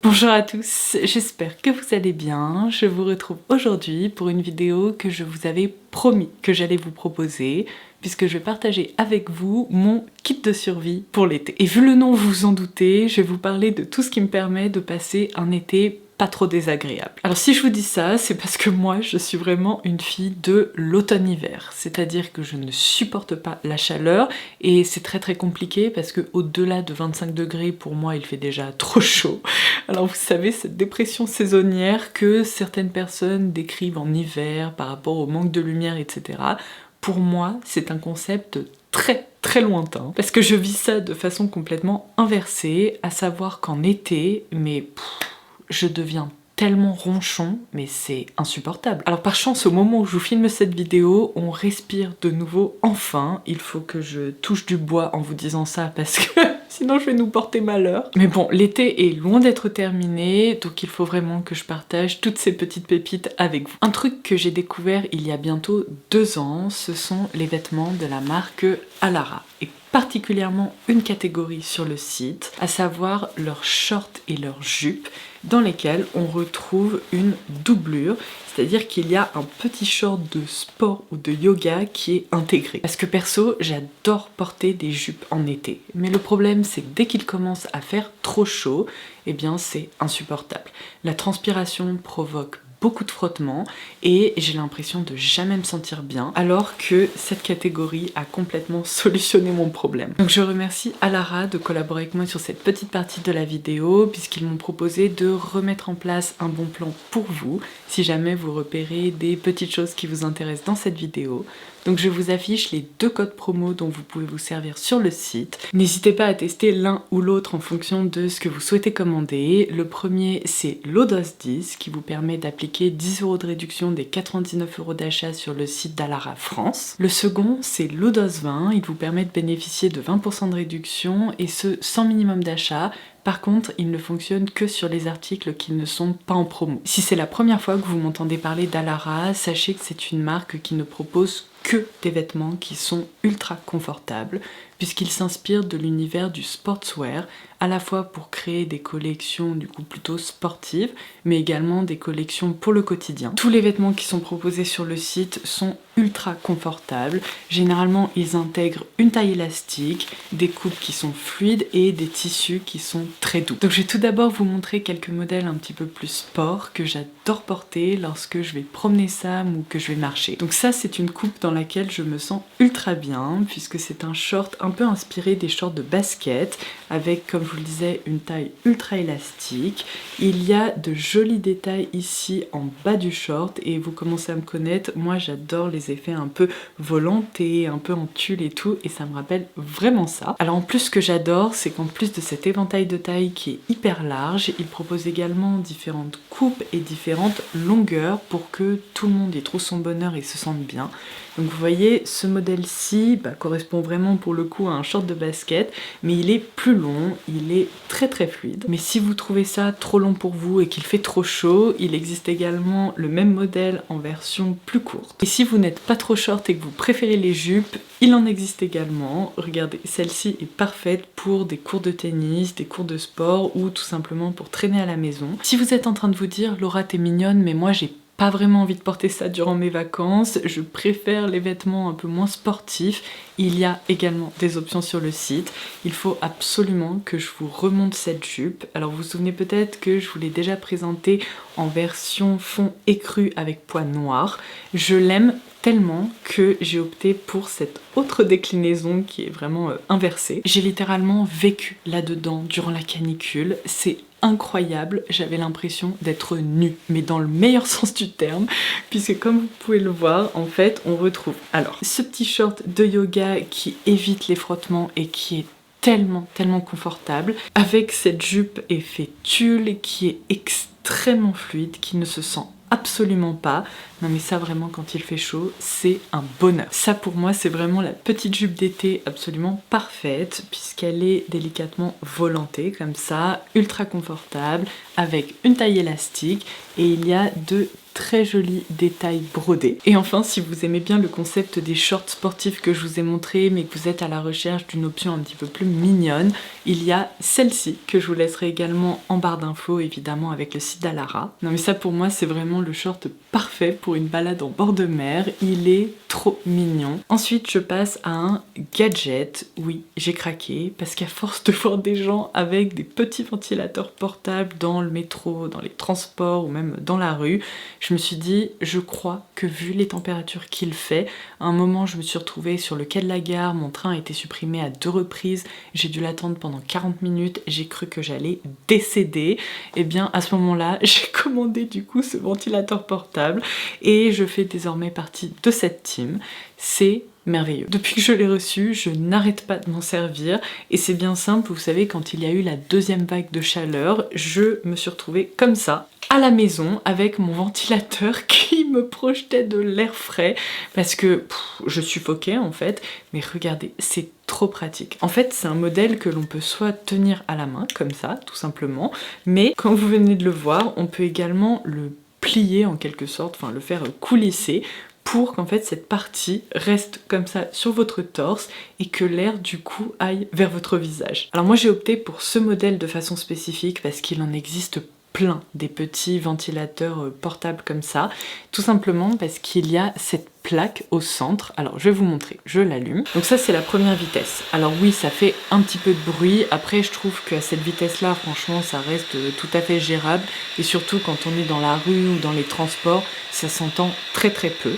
Bonjour à tous, j'espère que vous allez bien. Je vous retrouve aujourd'hui pour une vidéo que je vous avais promis que j'allais vous proposer, puisque je vais partager avec vous mon kit de survie pour l'été. Et vu le nom, vous vous en doutez, je vais vous parler de tout ce qui me permet de passer un été pas trop désagréable. Alors si je vous dis ça, c'est parce que moi je suis vraiment une fille de l'automne-hiver, c'est-à-dire que je ne supporte pas la chaleur et c'est très compliqué parce que au-delà de 25 degrés pour moi il fait déjà trop chaud. Alors vous savez, cette dépression saisonnière que certaines personnes décrivent en hiver par rapport au manque de lumière, etc. Pour moi c'est un concept très lointain parce que je vis ça de façon complètement inversée, à savoir qu'en été, mais je deviens tellement ronchon, mais c'est insupportable. Alors par chance, au moment où je vous filme cette vidéo, on respire de nouveau enfin. Il faut que je touche du bois en vous disant ça parce que sinon je vais nous porter malheur. Mais bon, l'été est loin d'être terminé, donc il faut vraiment que je partage toutes ces petites pépites avec vous. Un truc que j'ai découvert il y a bientôt 2 ans, ce sont les vêtements de la marque Alara. Et particulièrement une catégorie sur le site, à savoir leurs shorts et leurs jupes, dans lesquels on retrouve une doublure, c'est-à-dire qu'il y a un petit short de sport ou de yoga qui est intégré. Parce que perso, j'adore porter des jupes en été, mais le problème c'est que dès qu'il commence à faire trop chaud, eh bien c'est insupportable. La transpiration provoque beaucoup de frottements et j'ai l'impression de jamais me sentir bien, alors que cette catégorie a complètement solutionné mon problème. Donc je remercie Alara de collaborer avec moi sur cette petite partie de la vidéo, puisqu'ils m'ont proposé de remettre en place un bon plan pour vous, si jamais vous repérez des petites choses qui vous intéressent dans cette vidéo. Donc je vous affiche les 2 codes promo dont vous pouvez vous servir sur le site. N'hésitez pas à tester l'un ou l'autre en fonction de ce que vous souhaitez commander. Le premier, c'est l'Audos10 qui vous permet d'appliquer 10 € de réduction des 99 € d'achat sur le site d'Alara France. Le second, c'est l'Audos20. Il vous permet de bénéficier de 20% de réduction et ce sans minimum d'achat. Par contre, il ne fonctionne que sur les articles qui ne sont pas en promo. Si c'est la première fois que vous m'entendez parler d'Alara, sachez que c'est une marque qui ne propose que des vêtements qui sont ultra confortables, puisqu'il s'inspire de l'univers du sportswear, à la fois pour créer des collections du coup plutôt sportives, mais également des collections pour le quotidien. Tous les vêtements qui sont proposés sur le site sont ultra confortables. Généralement, ils intègrent une taille élastique, des coupes qui sont fluides et des tissus qui sont très doux. Donc je vais tout d'abord vous montrer quelques modèles un petit peu plus sport que j'adore porter lorsque je vais promener Sam ou que je vais marcher. Donc ça, c'est une coupe dans laquelle je me sens ultra bien, puisque c'est un short un peu inspiré des shorts de basket, avec, comme je vous le disais, une taille ultra élastique. Il y a de jolis détails ici en bas du short, et vous commencez à me connaître, moi j'adore les effets un peu volantés, un peu en tulle et tout, et ça me rappelle vraiment ça. Alors en plus, ce que j'adore, c'est qu'en plus de cet éventail de taille qui est hyper large, il propose également différentes coupes et différentes longueurs pour que tout le monde y trouve son bonheur et se sente bien. Donc vous voyez, ce modèle-ci correspond vraiment pour le coup à un short de basket, mais il est plus long, il est très fluide. Mais si vous trouvez ça trop long pour vous et qu'il fait trop chaud, il existe également le même modèle en version plus courte. Et si vous n'êtes pas trop short et que vous préférez les jupes, il en existe également. Regardez, celle-ci est parfaite pour des cours de tennis, des cours de sport ou tout simplement pour traîner à la maison. Si vous êtes en train de vous dire « Laura, t'es mignonne, mais moi j'ai pas vraiment envie de porter ça durant mes vacances, je préfère les vêtements un peu moins sportifs », il y a également des options sur le site. Il faut absolument que je vous remonte cette jupe. Alors vous vous souvenez peut-être que je vous l'ai déjà présentée en version fond écru avec pois noir. Je l'aime tellement que j'ai opté pour cette autre déclinaison qui est vraiment inversée. J'ai littéralement vécu là-dedans durant la canicule. C'est incroyable, j'avais l'impression d'être nue, mais dans le meilleur sens du terme, puisque comme vous pouvez le voir, en fait, on retrouve alors ce petit short de yoga qui évite les frottements et qui est tellement confortable, avec cette jupe effet tulle qui est extrêmement fluide, qui ne se sent absolument pas. Non mais ça vraiment, quand il fait chaud, c'est un bonheur. Ça pour moi, c'est vraiment la petite jupe d'été absolument parfaite, puisqu'elle est délicatement volantée comme ça, ultra confortable, avec une taille élastique, et il y a de très jolis détails brodés. Et enfin, si vous aimez bien le concept des shorts sportifs que je vous ai montré, mais que vous êtes à la recherche d'une option un petit peu plus mignonne, il y a celle-ci que je vous laisserai également en barre d'infos, évidemment avec le site d'Alara. Non mais ça pour moi c'est vraiment le short parfait pour une balade en bord de mer, il est trop mignon. Ensuite je passe à un gadget, oui j'ai craqué, parce qu'à force de voir des gens avec des petits ventilateurs portables dans le métro, dans les transports ou même dans la rue, je me suis dit, je crois que vu les températures qu'il fait, à un moment je me suis retrouvée sur le quai de la gare, mon train a été supprimé à 2 reprises, j'ai dû l'attendre pendant 40 minutes, j'ai cru que j'allais décéder. Et bien à ce moment-là, j'ai commandé du coup ce ventilateur portable et je fais désormais partie de cette team. C'est merveilleux. Depuis que je l'ai reçu, je n'arrête pas de m'en servir et c'est bien simple, vous savez, quand il y a eu la deuxième vague de chaleur, je me suis retrouvée comme ça, à la maison, avec mon ventilateur qui me projetait de l'air frais parce que je suffoquais en fait, mais regardez, c'est trop pratique. En fait, c'est un modèle que l'on peut soit tenir à la main, comme ça, tout simplement, mais comme vous venez de le voir, on peut également le plier en quelque sorte, enfin le faire coulisser, pour qu'en fait cette partie reste comme ça sur votre torse et que l'air du coup aille vers votre visage. Alors moi j'ai opté pour ce modèle de façon spécifique parce qu'il en existe plein des petits ventilateurs portables comme ça, tout simplement parce qu'il y a cette plaque au centre. Alors je vais vous montrer, je l'allume. Donc ça c'est la première vitesse. Alors oui ça fait un petit peu de bruit, après je trouve qu'à cette vitesse là franchement ça reste tout à fait gérable et surtout quand on est dans la rue ou dans les transports ça s'entend très très peu.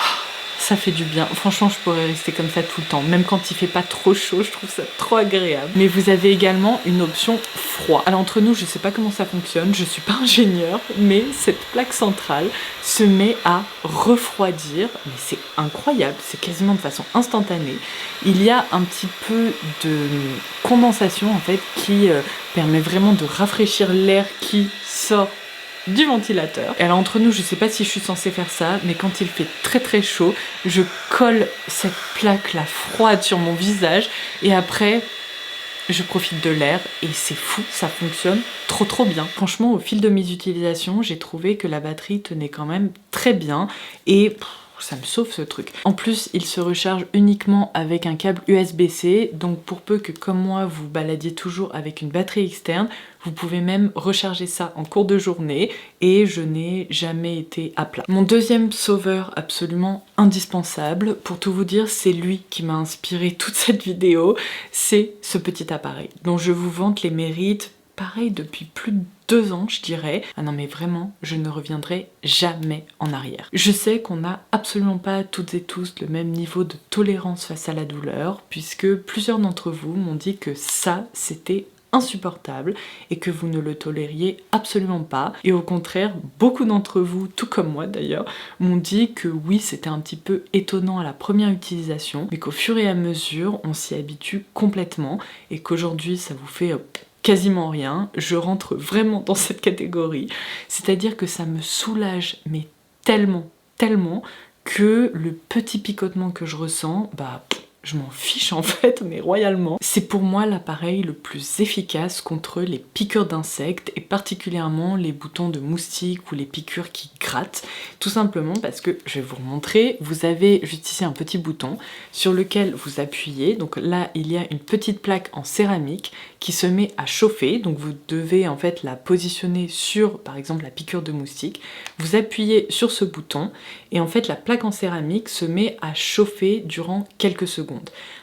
Ça fait du bien, franchement je pourrais rester comme ça tout le temps, même quand il fait pas trop chaud, je trouve ça trop agréable. Mais vous avez également une option froid. Alors entre nous, je sais pas comment ça fonctionne, je suis pas ingénieure, mais cette plaque centrale se met à refroidir, mais c'est incroyable, c'est quasiment de façon instantanée. Il y a un petit peu de condensation en fait qui permet vraiment de rafraîchir l'air qui sort du ventilateur. Et alors entre nous, je sais pas si je suis censée faire ça, mais quand il fait très très chaud, je colle cette plaque là froide sur mon visage et après je profite de l'air et c'est fou, ça fonctionne trop bien. Franchement, au fil de mes utilisations, j'ai trouvé que la batterie tenait quand même très bien et ça me sauve ce truc. En plus, il se recharge uniquement avec un câble USB-C, donc pour peu que comme moi vous baladiez toujours avec une batterie externe, vous pouvez même recharger ça en cours de journée et je n'ai jamais été à plat. Mon deuxième sauveur absolument indispensable, pour tout vous dire, c'est lui qui m'a inspiré toute cette vidéo, c'est ce petit appareil dont je vous vante les mérites, pareil depuis plus de 2 ans je dirais. Ah non mais vraiment, je ne reviendrai jamais en arrière. Je sais qu'on n'a absolument pas toutes et tous le même niveau de tolérance face à la douleur, puisque plusieurs d'entre vous m'ont dit que ça, c'était insupportable et que vous ne le tolériez absolument pas. Et au contraire, beaucoup d'entre vous, tout comme moi d'ailleurs, m'ont dit que oui, c'était un petit peu étonnant à la première utilisation, mais qu'au fur et à mesure, on s'y habitue complètement et qu'aujourd'hui, ça vous fait quasiment rien. Je rentre vraiment dans cette catégorie, c'est-à-dire que ça me soulage mais tellement que le petit picotement que je ressens, je m'en fiche en fait, mais royalement. C'est pour moi l'appareil le plus efficace contre les piqûres d'insectes et particulièrement les boutons de moustiques ou les piqûres qui grattent. Tout simplement parce que, je vais vous remontrer, vous avez juste ici un petit bouton sur lequel vous appuyez. Donc là, il y a une petite plaque en céramique qui se met à chauffer. Donc vous devez en fait la positionner sur, par exemple, la piqûre de moustique. Vous appuyez sur ce bouton et en fait la plaque en céramique se met à chauffer durant quelques secondes.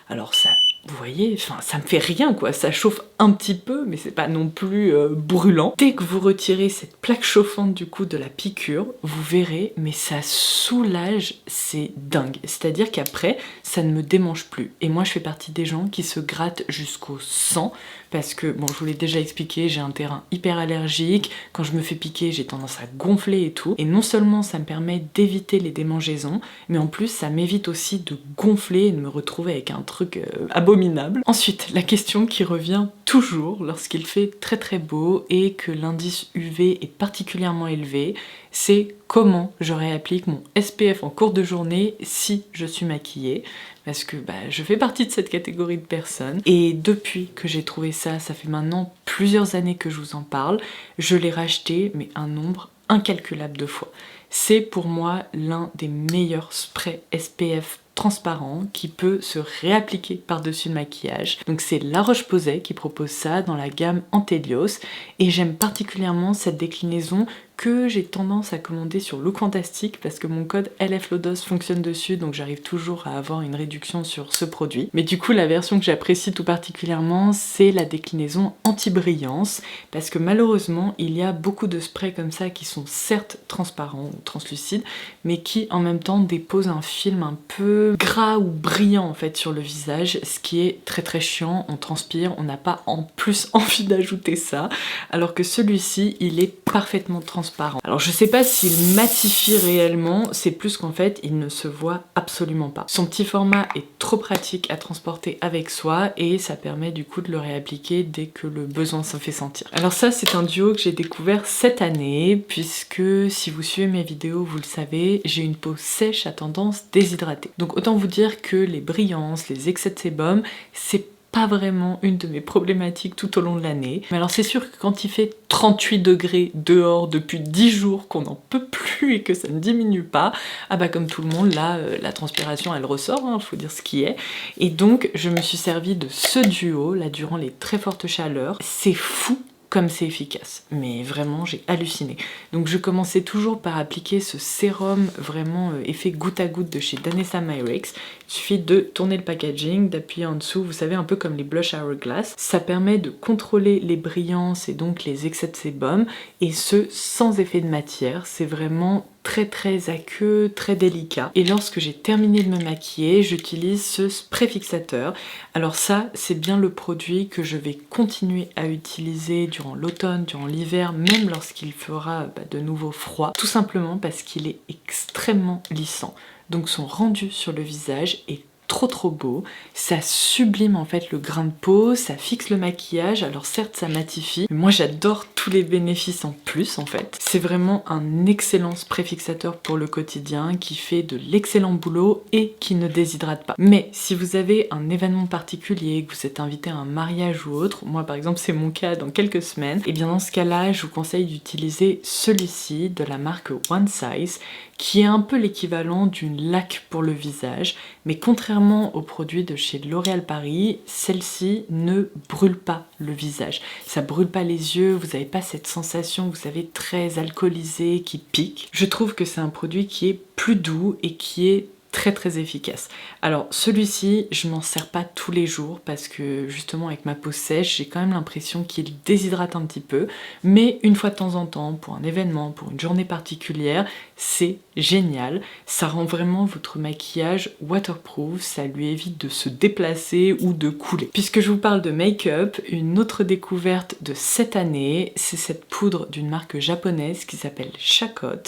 Alors ça, vous voyez, enfin ça me fait rien quoi, ça chauffe un petit peu mais c'est pas non plus brûlant. Dès que vous retirez cette plaque chauffante du coup de la piqûre, vous verrez, mais ça soulage, c'est dingue. C'est-à-dire qu'après, ça ne me démange plus. Et moi je fais partie des gens qui se grattent jusqu'au sang parce que, bon je vous l'ai déjà expliqué, j'ai un terrain hyper allergique, quand je me fais piquer j'ai tendance à gonfler et tout, et non seulement ça me permet d'éviter les démangeaisons, mais en plus ça m'évite aussi de gonfler et de me retrouver avec un truc abominable. Ensuite, la question qui revient toujours lorsqu'il fait très beau et que l'indice UV est particulièrement élevé, c'est comment je réapplique mon SPF en cours de journée si je suis maquillée. Parce que je fais partie de cette catégorie de personnes. Et depuis que j'ai trouvé ça, ça fait maintenant plusieurs années que je vous en parle, je l'ai racheté, mais un nombre incalculable de fois. C'est pour moi l'un des meilleurs sprays SPF transparent qui peut se réappliquer par-dessus le maquillage. Donc c'est La Roche-Posay qui propose ça dans la gamme Antelios et j'aime particulièrement cette déclinaison que j'ai tendance à commander sur Look Fantastic parce que mon code LFLODOS fonctionne dessus, donc j'arrive toujours à avoir une réduction sur ce produit. Mais du coup la version que j'apprécie tout particulièrement, c'est la déclinaison anti-brillance parce que malheureusement il y a beaucoup de sprays comme ça qui sont certes transparents ou translucides mais qui en même temps déposent un film un peu gras ou brillant en fait sur le visage, ce qui est très très chiant, on transpire, on n'a pas en plus envie d'ajouter ça, alors que celui-ci il est parfaitement transparent. Alors je sais pas s'il matifie réellement, c'est plus qu'en fait il ne se voit absolument pas. Son petit format est trop pratique à transporter avec soi et ça permet du coup de le réappliquer dès que le besoin se fait sentir. Alors ça c'est un duo que j'ai découvert cette année puisque si vous suivez mes vidéos vous le savez, j'ai une peau sèche à tendance déshydratée. Donc autant vous dire que les brillances, les excès de sébum, c'est pas vraiment une de mes problématiques tout au long de l'année. Mais alors c'est sûr que quand il fait 38 degrés dehors depuis 10 jours, qu'on n'en peut plus et que ça ne diminue pas, ah bah comme tout le monde, là, la transpiration elle ressort, hein, faut dire ce qui est. Et donc je me suis servi de ce duo, là durant les très fortes chaleurs. C'est fou comme c'est efficace, mais vraiment j'ai halluciné. Donc je commençais toujours par appliquer ce sérum vraiment effet goutte à goutte de chez Danessa Myricks. Il suffit de tourner le packaging, d'appuyer en dessous, vous savez un peu comme les blush Hourglass. Ça permet de contrôler les brillances et donc les excès de sébum, et ce sans effet de matière. C'est vraiment très aqueux, très délicat. Et lorsque j'ai terminé de me maquiller, j'utilise ce spray fixateur. Alors ça, c'est bien le produit que je vais continuer à utiliser durant l'automne, durant l'hiver, même lorsqu'il fera de nouveau froid, tout simplement parce qu'il est extrêmement lissant. Donc son rendu sur le visage est trop beau, ça sublime en fait le grain de peau, ça fixe le maquillage, alors certes ça matifie, mais moi j'adore tous les bénéfices en plus en fait. C'est vraiment un excellent spray fixateur pour le quotidien qui fait de l'excellent boulot et qui ne déshydrate pas. Mais si vous avez un événement particulier, que vous êtes invité à un mariage ou autre, moi par exemple c'est mon cas dans quelques semaines, et bien dans ce cas-là je vous conseille d'utiliser celui-ci de la marque One Size qui est un peu l'équivalent d'une laque pour le visage, mais contrairement aux produits de chez L'Oréal Paris, celle-ci ne brûle pas le visage. Ça brûle pas les yeux, vous n'avez pas cette sensation, vous savez, très alcoolisée qui pique. Je trouve que c'est un produit qui est plus doux et qui est très efficace. Alors celui-ci, je m'en sers pas tous les jours parce que justement avec ma peau sèche, j'ai quand même l'impression qu'il déshydrate un petit peu, mais une fois de temps en temps, pour un événement, pour une journée particulière, c'est génial. Ça rend vraiment votre maquillage waterproof, ça lui évite de se déplacer ou de couler. Puisque je vous parle de make-up, une autre découverte de cette année, c'est cette poudre d'une marque japonaise qui s'appelle Shakot,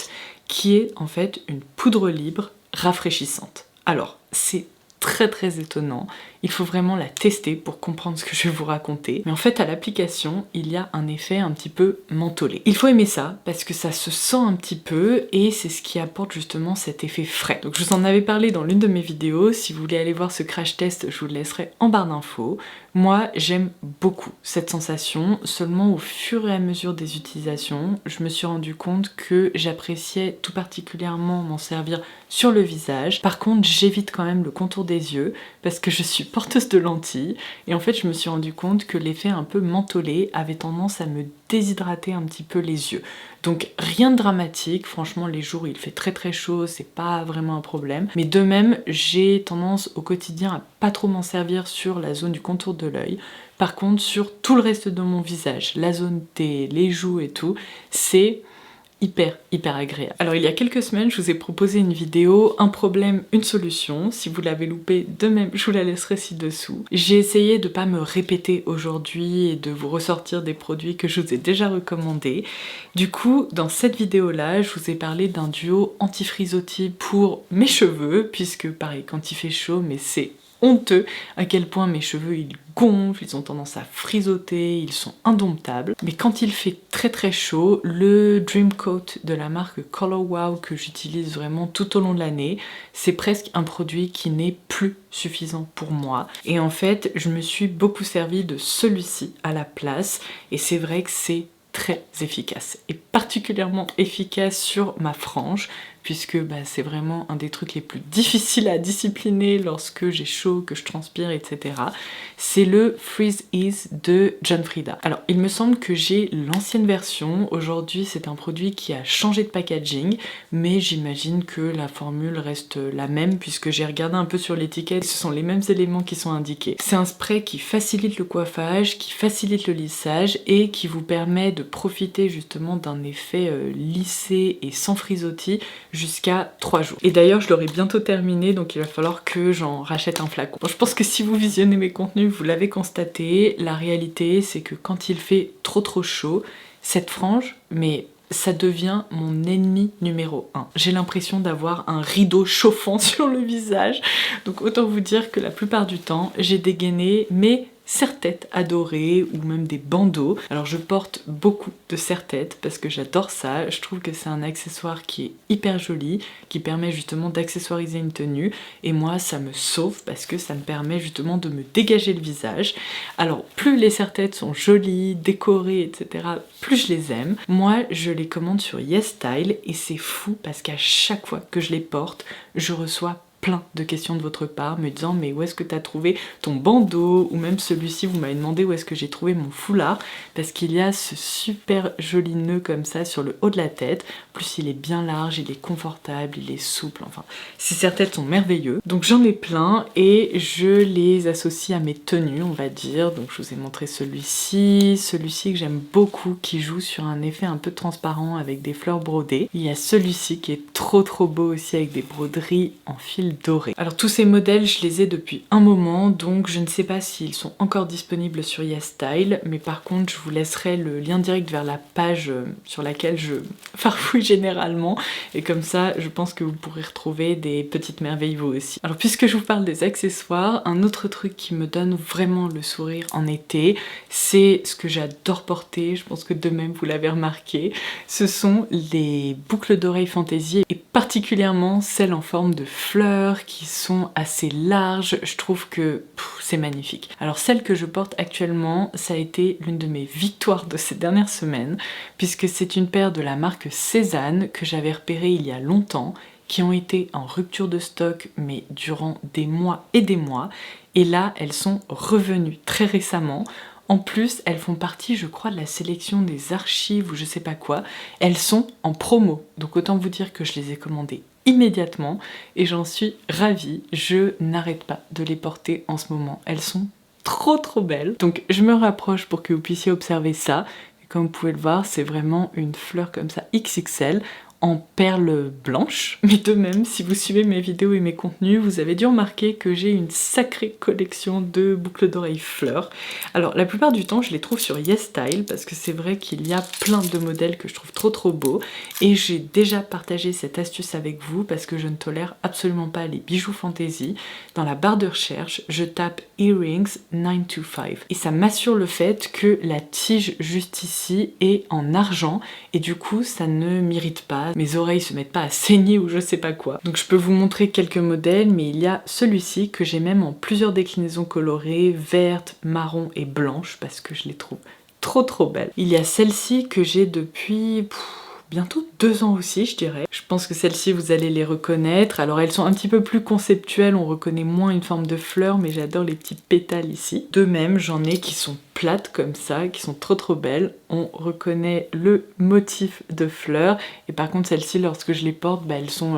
qui est en fait une poudre libre rafraîchissante. Alors, c'est très étonnant, il faut vraiment la tester pour comprendre ce que je vais vous raconter, mais en fait à l'application il y a un effet un petit peu mentholé. Il faut aimer ça parce que ça se sent un petit peu et c'est ce qui apporte justement cet effet frais. Donc je vous en avais parlé dans l'une de mes vidéos, si vous voulez aller voir ce crash test je vous le laisserai en barre d'infos. Moi j'aime beaucoup cette sensation, seulement au fur et à mesure des utilisations je me suis rendu compte que j'appréciais tout particulièrement m'en servir sur le visage. Par contre j'évite quand même le contour des yeux parce que je suis porteuse de lentilles et en fait je me suis rendu compte que l'effet un peu mentholé avait tendance à me déshydrater un petit peu les yeux. Donc rien de dramatique, franchement les jours où il fait très chaud c'est pas vraiment un problème, mais de même j'ai tendance au quotidien à pas trop m'en servir sur la zone du contour de l'œil. Par contre sur tout le reste de mon visage, la zone T, les joues et tout, c'est hyper agréable. Alors il y a quelques semaines, je vous ai proposé une vidéo, un problème, une solution. Si vous l'avez loupé, de même, je vous la laisserai ci-dessous. J'ai essayé de pas me répéter aujourd'hui et de vous ressortir des produits que je vous ai déjà recommandés. Du coup, dans cette vidéo-là, je vous ai parlé d'un duo anti-frisottis pour mes cheveux, puisque pareil, quand il fait chaud, mais c'est honteux à quel point mes cheveux ils gonflent, ils ont tendance à frisoter, ils sont indomptables. Mais quand il fait très chaud, le Dream Coat de la marque Color Wow que j'utilise vraiment tout au long de l'année, c'est presque un produit qui n'est plus suffisant pour moi. Et en fait, je me suis beaucoup servi de celui-ci à la place et c'est vrai que c'est très efficace et particulièrement efficace sur ma frange puisque c'est vraiment un des trucs les plus difficiles à discipliner lorsque j'ai chaud, que je transpire, etc. C'est le Freeze Ease de John Frieda. Alors il me semble que j'ai l'ancienne version, aujourd'hui c'est un produit qui a changé de packaging, mais j'imagine que la formule reste la même puisque j'ai regardé un peu sur l'étiquette, ce sont les mêmes éléments qui sont indiqués. C'est un spray qui facilite le coiffage, qui facilite le lissage et qui vous permet de profiter justement d'un effet lissé et sans frisottis jusqu'à 3 jours. Et d'ailleurs je l'aurai bientôt terminé, donc il va falloir que j'en rachète un flacon. Bon, je pense que si vous visionnez mes contenus, vous l'avez constaté, la réalité c'est que quand il fait trop chaud, cette frange, mais ça devient mon ennemi numéro 1. J'ai l'impression d'avoir un rideau chauffant sur le visage, donc autant vous dire que la plupart du temps, j'ai dégainé mes serre-têtes adorées ou même des bandeaux. Alors je porte beaucoup de serre-têtes parce que j'adore ça, je trouve que c'est un accessoire qui est hyper joli, qui permet justement d'accessoiriser une tenue et moi ça me sauve parce que ça me permet justement de me dégager le visage. Alors plus les serre-têtes sont jolies, décorées, etc., plus je les aime. Moi je les commande sur YesStyle et c'est fou parce qu'à chaque fois que je les porte, je reçois plein de questions de votre part me disant mais où est-ce que tu as trouvé ton bandeau, ou même celui-ci vous m'avez demandé où est-ce que j'ai trouvé mon foulard, parce qu'il y a ce super joli nœud comme ça sur le haut de la tête, plus il est bien large, il est confortable, il est souple, enfin ces serre-têtes sont merveilleux. Donc j'en ai plein et je les associe à mes tenues on va dire. Donc je vous ai montré celui-ci que j'aime beaucoup, qui joue sur un effet un peu transparent avec des fleurs brodées. Il y a celui-ci qui est trop beau aussi avec des broderies en fil doré. Alors tous ces modèles je les ai depuis un moment, donc je ne sais pas s'ils sont encore disponibles sur YesStyle, mais par contre je vous laisserai le lien direct vers la page sur laquelle je farfouille généralement, et comme ça je pense que vous pourrez retrouver des petites merveilles vous aussi. Alors puisque je vous parle des accessoires, un autre truc qui me donne vraiment le sourire en été, c'est ce que j'adore porter, je pense que de même vous l'avez remarqué, ce sont les boucles d'oreilles fantaisie et particulièrement celles en forme de fleurs qui sont assez larges. Je trouve que c'est magnifique. Alors celle que je porte actuellement, ça a été l'une de mes victoires de ces dernières semaines puisque c'est une paire de la marque Cézanne que j'avais repérée il y a longtemps, qui ont été en rupture de stock mais durant des mois et là elles sont revenues très récemment. En plus, elles font partie, je crois, de la sélection des archives ou je sais pas quoi. Elles sont en promo, donc autant vous dire que je les ai commandées immédiatement et j'en suis ravie. Je n'arrête pas de les porter en ce moment. Elles sont trop belles. Donc je me rapproche pour que vous puissiez observer ça. Et comme vous pouvez le voir, c'est vraiment une fleur comme ça XXL en perles blanches. Mais de même, si vous suivez mes vidéos et mes contenus, vous avez dû remarquer que j'ai une sacrée collection de boucles d'oreilles fleurs. Alors la plupart du temps je les trouve sur YesStyle parce que c'est vrai qu'il y a plein de modèles que je trouve trop beaux, et j'ai déjà partagé cette astuce avec vous parce que je ne tolère absolument pas les bijoux fantaisie. Dans la barre de recherche, je tape Earrings 925 et ça m'assure le fait que la tige juste ici est en argent et du coup ça ne m'irrite pas, mes oreilles se mettent pas à saigner ou je sais pas quoi. Donc je peux vous montrer quelques modèles, mais il y a celui-ci que j'ai même en plusieurs déclinaisons colorées, vertes, marron et blanches, parce que je les trouve trop belles. Il y a celle-ci que j'ai depuis bientôt 2 ans aussi je dirais. Je pense que celles-ci vous allez les reconnaître. Alors elles sont un petit peu plus conceptuelles, on reconnaît moins une forme de fleur, mais j'adore les petits pétales ici. De même j'en ai qui sont plates comme ça, qui sont trop belles. On reconnaît le motif de fleurs, et par contre celles-ci lorsque je les porte, elles sont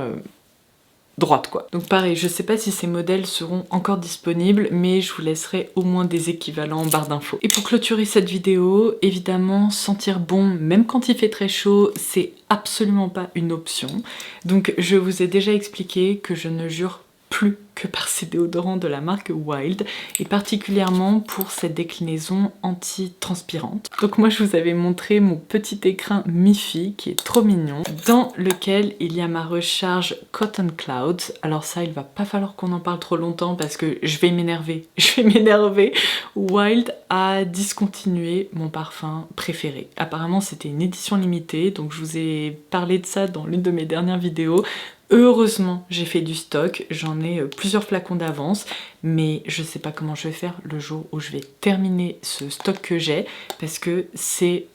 droite quoi. Donc pareil, je sais pas si ces modèles seront encore disponibles, mais je vous laisserai au moins des équivalents en barre d'infos. Et pour clôturer cette vidéo, évidemment, sentir bon même quand il fait très chaud, c'est absolument pas une option. Donc je vous ai déjà expliqué que je ne jure plus que par ces déodorants de la marque Wild, et particulièrement pour cette déclinaison anti-transpirante. Donc moi je vous avais montré mon petit écrin Mi-Fi qui est trop mignon, dans lequel il y a ma recharge Cotton Clouds. Alors ça, il va pas falloir qu'on en parle trop longtemps parce que je vais m'énerver. Wild a discontinué mon parfum préféré. Apparemment c'était une édition limitée, donc je vous ai parlé de ça dans l'une de mes dernières vidéos. Heureusement j'ai fait du stock, j'en ai plusieurs flacons d'avance, mais je sais pas comment je vais faire le jour où je vais terminer ce stock que j'ai, parce que c'est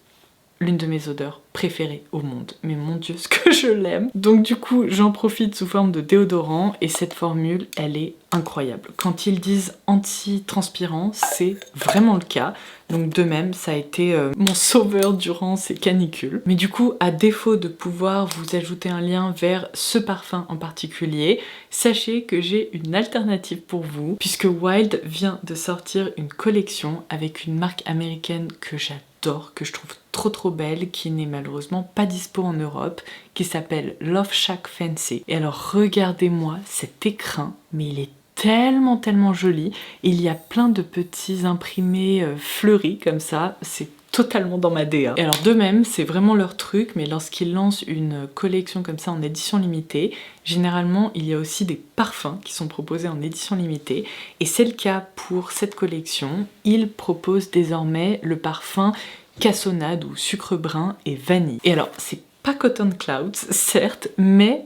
l'une de mes odeurs préférées au monde. Mais mon Dieu, ce que je l'aime. Donc du coup, j'en profite sous forme de déodorant et cette formule, elle est incroyable. Quand ils disent anti-transpirant, c'est vraiment le cas. Donc de même, ça a été mon sauveur durant ces canicules. Mais du coup, à défaut de pouvoir vous ajouter un lien vers ce parfum en particulier, sachez que j'ai une alternative pour vous, puisque Wild vient de sortir une collection avec une marque américaine que j'adore, que je trouve trop belle, qui n'est malheureusement pas dispo en Europe, qui s'appelle Love Shack Fancy. Et alors regardez-moi cet écrin, mais il est tellement joli. Il y a plein de petits imprimés fleuris comme ça, c'est totalement dans ma DA. Et alors de même, c'est vraiment leur truc, mais lorsqu'ils lancent une collection comme ça en édition limitée, généralement il y a aussi des parfums qui sont proposés en édition limitée, et c'est le cas pour cette collection. Ils proposent désormais le parfum cassonade ou sucre brun et vanille. Et alors c'est pas Cotton Clouds certes, mais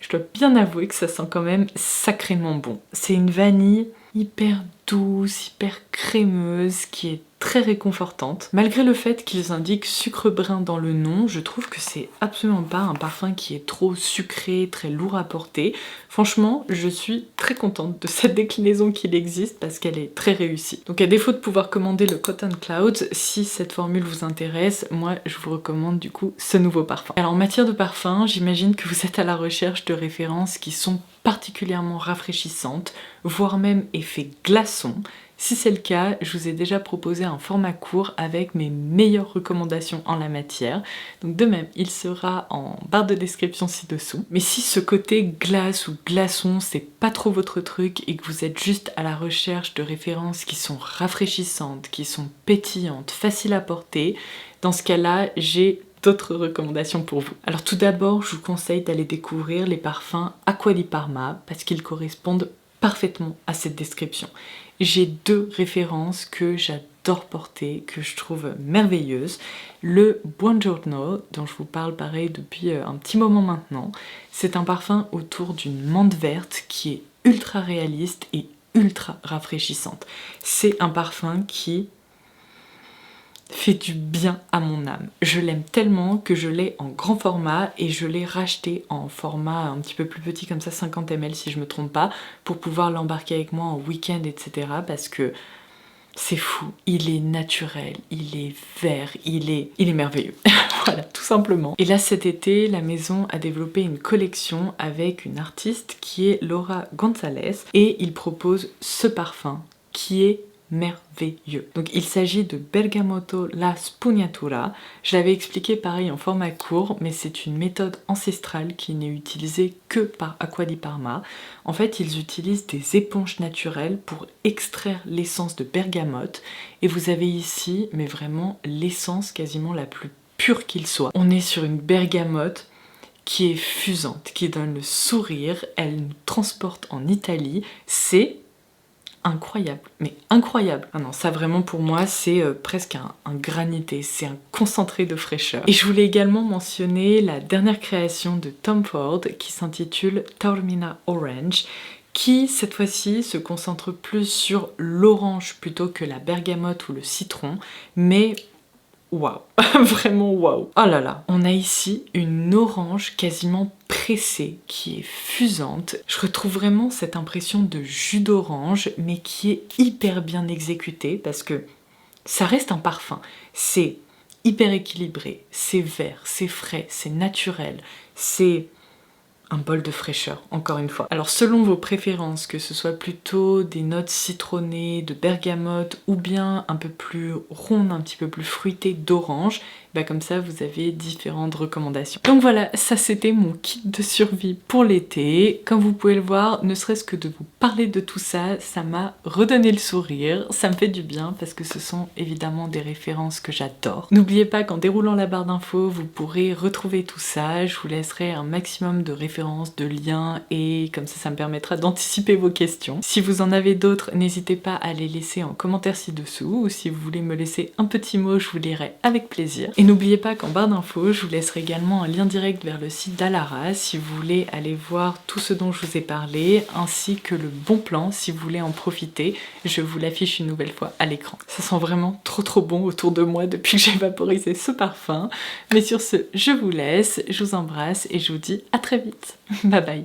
je dois bien avouer que ça sent quand même sacrément bon. C'est une vanille hyper douce, hyper crémeuse, qui est très réconfortante. Malgré le fait qu'ils indiquent sucre brun dans le nom, je trouve que c'est absolument pas un parfum qui est trop sucré, très lourd à porter. Franchement, je suis très contente de cette déclinaison qu'il existe parce qu'elle est très réussie. Donc à défaut de pouvoir commander le Cotton Clouds, si cette formule vous intéresse, moi je vous recommande du coup ce nouveau parfum. Alors en matière de parfum, j'imagine que vous êtes à la recherche de références qui sont particulièrement rafraîchissantes, voire même effet glaçon. Si c'est le cas, je vous ai déjà proposé un format court avec mes meilleures recommandations en la matière. Donc de même, il sera en barre de description ci-dessous. Mais si ce côté glace ou glaçon, c'est pas trop votre truc et que vous êtes juste à la recherche de références qui sont rafraîchissantes, qui sont pétillantes, faciles à porter, dans ce cas-là, j'ai d'autres recommandations pour vous. Alors tout d'abord, je vous conseille d'aller découvrir les parfums Acqua di Parma parce qu'ils correspondent parfaitement à cette description. J'ai deux références que j'adore porter, que je trouve merveilleuses. Le Buongiorno, dont je vous parle pareil depuis un petit moment maintenant, c'est un parfum autour d'une menthe verte qui est ultra réaliste et ultra rafraîchissante. C'est un parfum qui fait du bien à mon âme. Je l'aime tellement que je l'ai en grand format et je l'ai racheté en format un petit peu plus petit comme ça, 50 ml si je me trompe pas, pour pouvoir l'embarquer avec moi en week-end, etc. parce que c'est fou, il est naturel, il est vert, il est merveilleux. Voilà, tout simplement. Et là cet été, la maison a développé une collection avec une artiste qui est Laura Gonzalez et il propose ce parfum qui est merveilleux. Donc il s'agit de Bergamotto La Spugnatura. Je l'avais expliqué pareil en format court, mais c'est une méthode ancestrale qui n'est utilisée que par Acqua di Parma. En fait, ils utilisent des éponges naturelles pour extraire l'essence de bergamote et vous avez ici, mais vraiment l'essence quasiment la plus pure qu'il soit. On est sur une bergamote qui est fusante, qui donne le sourire, elle nous transporte en Italie, c'est incroyable, mais incroyable. Ah non, ça vraiment pour moi c'est presque un granité, c'est un concentré de fraîcheur. Et je voulais également mentionner la dernière création de Tom Ford qui s'intitule Taormina Orange, qui cette fois-ci se concentre plus sur l'orange plutôt que la bergamote ou le citron, mais waouh, vraiment waouh. Oh là là, on a ici une orange quasiment pressée qui est fusante. Je retrouve vraiment cette impression de jus d'orange mais qui est hyper bien exécutée parce que ça reste un parfum. C'est hyper équilibré, c'est vert, c'est frais, c'est naturel, c'est un bol de fraîcheur, encore une fois. Alors selon vos préférences, que ce soit plutôt des notes citronnées, de bergamote ou bien un peu plus ronde, un petit peu plus fruitée d'orange, bah comme ça vous avez différentes recommandations. Donc voilà, ça c'était mon kit de survie pour l'été. Comme vous pouvez le voir, ne serait-ce que de vous parler de tout ça, ça m'a redonné le sourire, ça me fait du bien parce que ce sont évidemment des références que j'adore. N'oubliez pas qu'en déroulant la barre d'infos, vous pourrez retrouver tout ça, je vous laisserai un maximum de références, de liens et comme ça me permettra d'anticiper vos questions. Si vous en avez d'autres, n'hésitez pas à les laisser en commentaire ci-dessous ou si vous voulez me laisser un petit mot, je vous lirai avec plaisir. Et n'oubliez pas qu'en barre d'infos, je vous laisserai également un lien direct vers le site d'Alara si vous voulez aller voir tout ce dont je vous ai parlé, ainsi que le bon plan si vous voulez en profiter. Je vous l'affiche une nouvelle fois à l'écran. Ça sent vraiment trop bon autour de moi depuis que j'ai vaporisé ce parfum. Mais sur ce, je vous laisse, je vous embrasse et je vous dis à très vite. Bye bye.